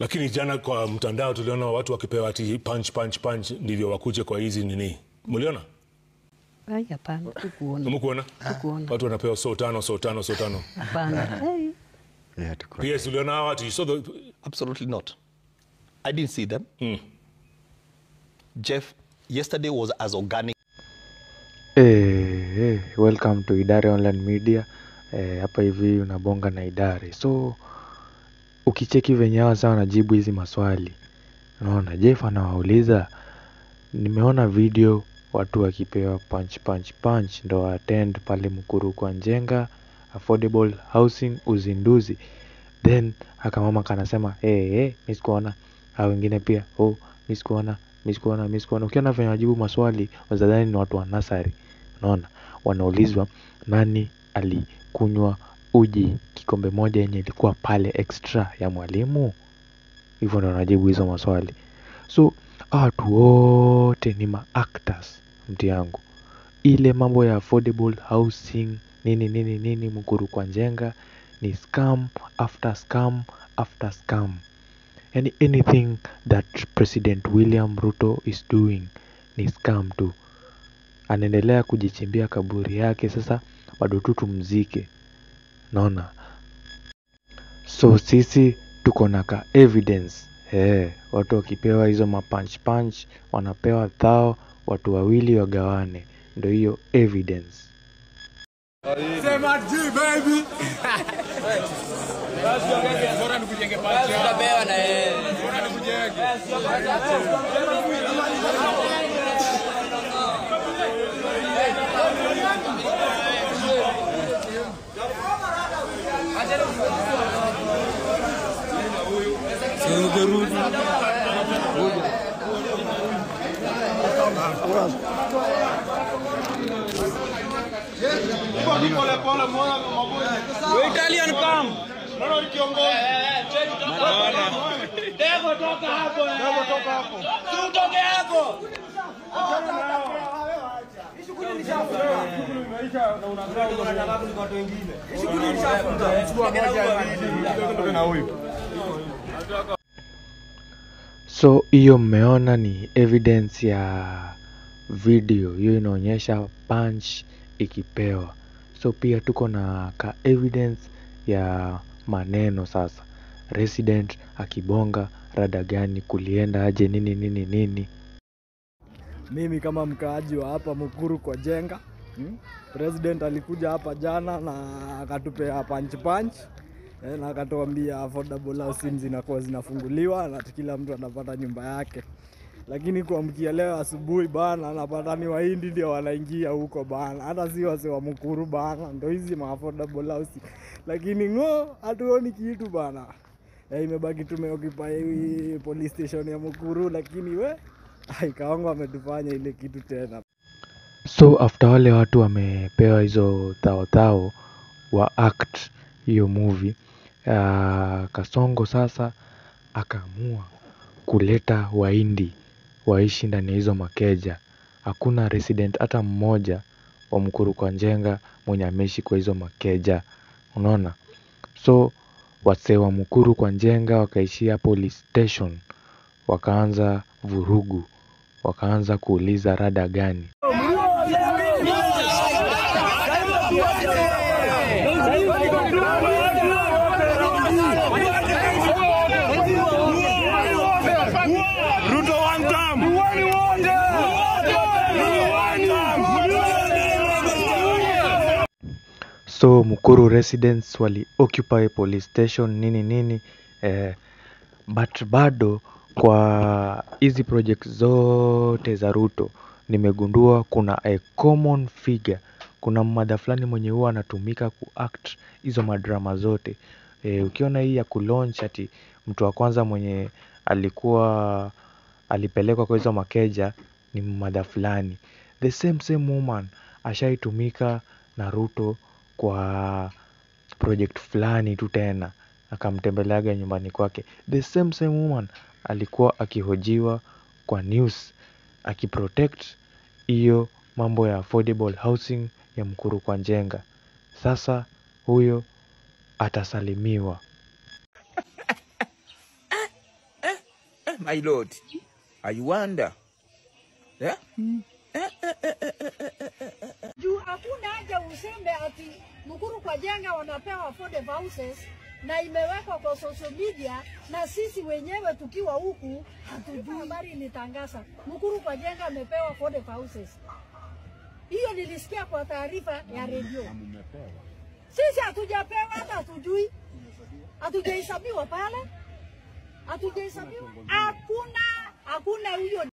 Lakini jana kwa mtandao tuliona watu wakipewa ati punch ndivyo wakuje kwa hizi nini. Mliona? Hapana, kukuona. Mkuona? Watu wanapewa so tano. Hapana. Yes, uliona watu, you saw the... Absolutely not. I didn't see them. Jeff, yesterday was as organic. Welcome to Idare Online Media. Hapa hivi unabonga na Idare. So ukicheki venye hawa sawa wanajibu hizi maswali, unaona Jeff anawauliza, nimeona video watu wakipewa punch ndo attend pale Mukuru kwa Njenga affordable housing uzinduzi. Then akamama kanasema mimi sikuona. Hao wengine pia mimi sikuona. Ukiona venye wajibu maswali wazadhani ni watu wa nasari. Unaona, wanaulizwa nani alikunywa uji kikombe moja yenye ilikuwa pale extra ya mwalimu. Hivyo ndo wanajibu hizo maswali. So watu wote ni ma-actors mti yangu. Ile mambo ya affordable housing nini Mukuru kwa Njenga ni scam after scam after scam. Yani anything that President William Ruto is doing ni scam tu. Anaendelea kujichimbia kaburi yake, sasa bado tu tumzike. Naona. So sisi tuko na ka evidence. Watu wakipewa hizo punch wanapewa thao, watu wawili wagawane. Ndio hiyo evidence. Sema G baby. Bora nikujenge pacha. Utapewa na yeye. Bora nikujenge. Italian come. Ndio kiongozi. Devo toka hapo. Utoke hapo. Shughuli imeisha na unaanza kwa watu wengine. Shughuli ilishafunga. Chukua moja na huyu. So hiyo mmeona ni evidence ya video. Hiyo inaonyesha punch ikipewa. So pia tuko na ka evidence ya maneno sasa. Resident akibonga rada gani, kulienda aje, nini. Mimi kama mkaaji wa hapa Mukuru kwa Njenga, President alikuja hapa jana na akatupea punch na akatuambia affordable housing zinakuwa zinafunguliwa na kila mtu anapata nyumba yake. Lakini kuamkia leo asubuhi bana anapata ni Wahindi ndio wanaingia huko bana. Hata si wase wa Mukuru bana, ndio hizi ma affordable housing. Lakini hatuoni kitu bana. Imebaki tumeoccupy police station ya Mukuru, lakini Kaongo ametufanya ile kitu tena. So after wale watu wamepewa hizo thao wa act hiyo movie, Kasongo sasa akaamua kuleta Wahindi waishi ndani hizo makeja. Hakuna resident hata mmoja wa Mukuru kwa Njenga mwenye ameishi kwa hizo makeja. Unaona? So wasee wa Mukuru kwa Njenga wakaishia police station, wakaanza vurugu, wakaanza kuuliza rada gani. Ruto one time. So Mukuru residents wali occupy police station nini but bado kwa hizi project zote za Ruto nimegundua kuna a common figure. Kuna mada fulani mwenye huwa anatumika kuact hizo madrama zote. Ukiona hii ya kulaunch ati mtu wa kwanza mwenye alipelekwa kwa hizo makeja ni mada fulani. The same woman ashaitumika na Ruto kwa project fulani tu tena, akamtembeleaga nyumbani kwake. The same woman alikuwa akihojiwa kwa news akiprotect hiyo mambo ya affordable housing ya Mukuru kwa Njenga. Sasa huyo atasalimiwa. my lord. I wonder. Yeah? Juu hakuna haja useme ati Mukuru kwa Jenga wanapewa affordable houses na imewekwa kwa social media na sisi wenyewe tukiwa huku hatujui. Habari ilitangaza Mukuru kwa Jenga amepewa affordable houses. Hiyo nilisikia kwa taarifa ya radio. Sisi hatujapewa, hata hatujui. Hatujahesabiwa pale. Hatujahesabiwa. Hakuna huyo